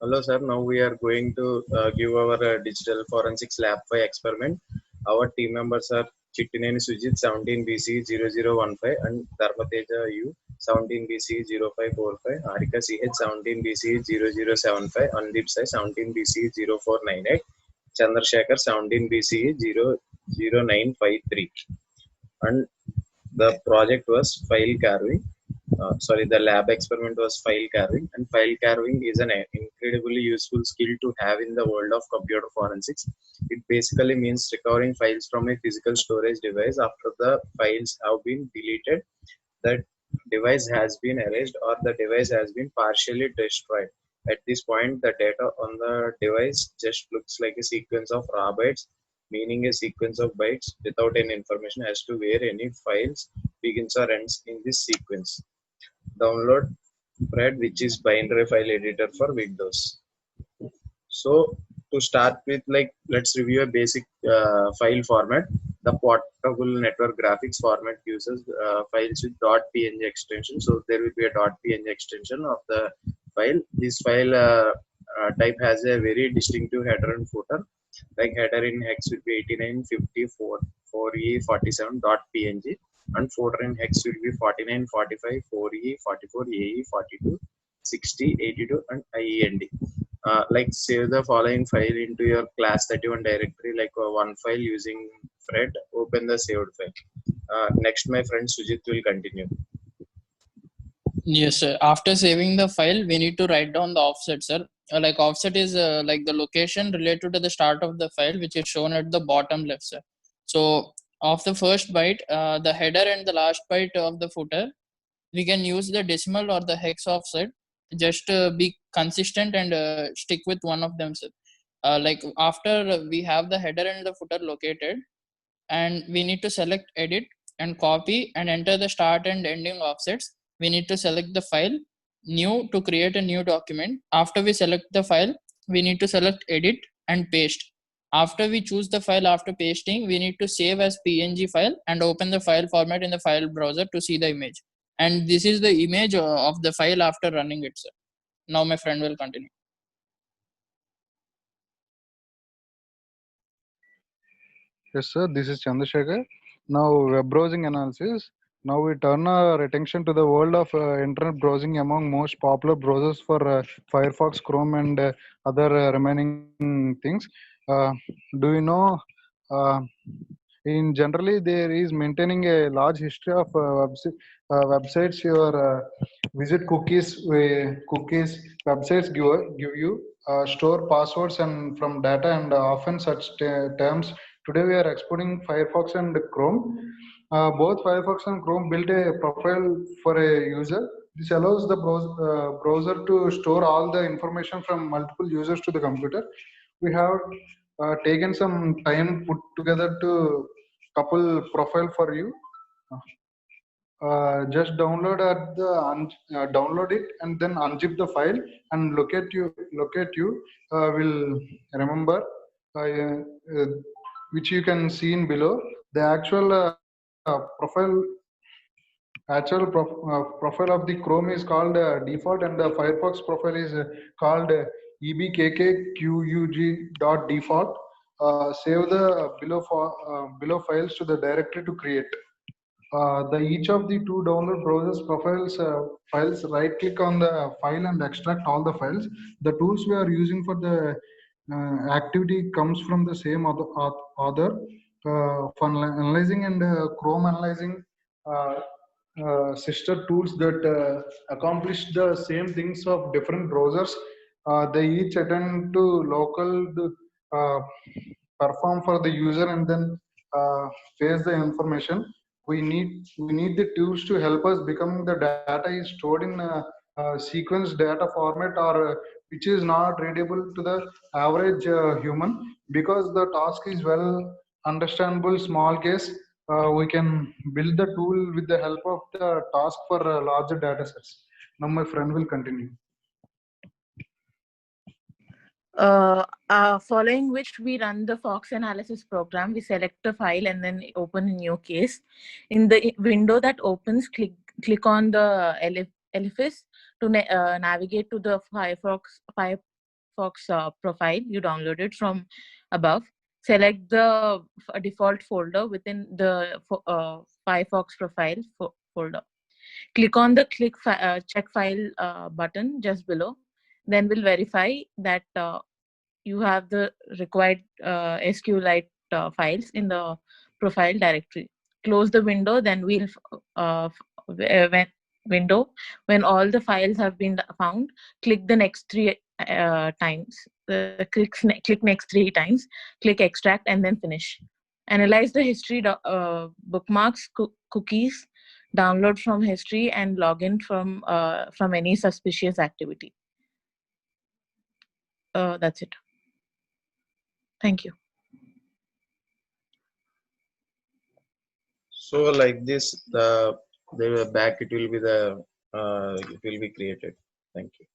Hello, sir. Now we are going to give our digital forensics lab 5 experiment. Our team members are Chittineni Sujit 17 BC 0015 and Dharmateja U 17 BC 0545, Harika CH 17 BC 0075, Andip Sai 17 BC 0498, Chandrasekhar 17 BC 00953. And the project was file carving. The lab experiment was file carving, and file carving is an incredibly useful skill to have in the world of computer forensics. It basically means recovering files from a physical storage device after the files have been deleted, that device has been erased, or the device has been partially destroyed. At this point, the data on the device just looks like a sequence of raw bytes, meaning a sequence of bytes without any information as to where any files begins or ends in this sequence. Download Fred, which is binary file editor for Windows. So to start with, let's review a basic file format. The portable network graphics format uses files with .png extension. So there will be a .png extension of the file. This file type has a very distinctive header and footer. Like header in hex will be 8954 4e47.png, and footer in hex will be 4945 4e44 ae42 60 82 and iend. Save the following file into your class 31 directory, one file using Fred. Open the saved file. Next, my friend Sujit will continue. Yes, sir. After saving the file, we need to write down the offset, sir. Offset is like the location related to the start of the file, which is shown at the bottom left, sir. So of the first byte, the header and the last byte of the footer, we can use the decimal or the hex offset. Just be consistent and stick with one of them, sir. After we have the header and the footer located, and we need to select edit and copy and enter the start and ending offsets. We need to select the file new to create a new document. After we select the file, we need to select edit and paste. After we choose the file, after pasting, we need to save as PNG file and open the file format in the file browser to see the image. And this is the image of the file after running it, sir. Now my friend will continue. Yes, sir. This is Chandrasekhar. Now, web browsing analysis. Now we turn our attention to the world of internet browsing among most popular browsers for Firefox, Chrome, and other remaining things. Do you know? Uh, in generally, there is maintaining a large history of websites. Your visit cookies websites give you store passwords and from data, and often such terms. Today we are exploring Firefox and Chrome. Both Firefox and Chrome build a profile for a user. This allows the browser to store all the information from multiple users to the computer. We have taken some time put together to couple profile for you. Just download it and then unzip the file and locate you will remember which you can see in below. The profile of the Chrome is called default, and the Firefox profile is called ebkkqug.default. Save the below files to the directory to create. Each of the two download browsers profiles files. Right click on the file and extract all the files. The tools we are using for the activity comes from the same author. For analyzing and Chrome analyzing sister tools that accomplish the same things of different browsers. They each attend to local uh, perform for the user and then face the information. We need the tools to help us become the data is stored in sequence data format, or which is not readable to the average human. Because the task is well understandable small case, we can build the tool with the help of the task for larger data sets. Now my friend will continue. Following which we run the Fox analysis program. We select a file and then open a new case. In the window that opens, click on the Eliphas to navigate to the Firefox profile you downloaded from above. Select the default folder within the Firefox profile folder. Click on the check file button just below. Then we'll verify that you have the required SQLite files in the profile directory. Close the window, then we'll when all the files have been found, click the next three times. Click next 3 times, click extract, and then finish. Analyze the history bookmarks, cookies, download from history, and login from any suspicious activity. That's it. Thank you. So like this, the back it will be created. Thank you.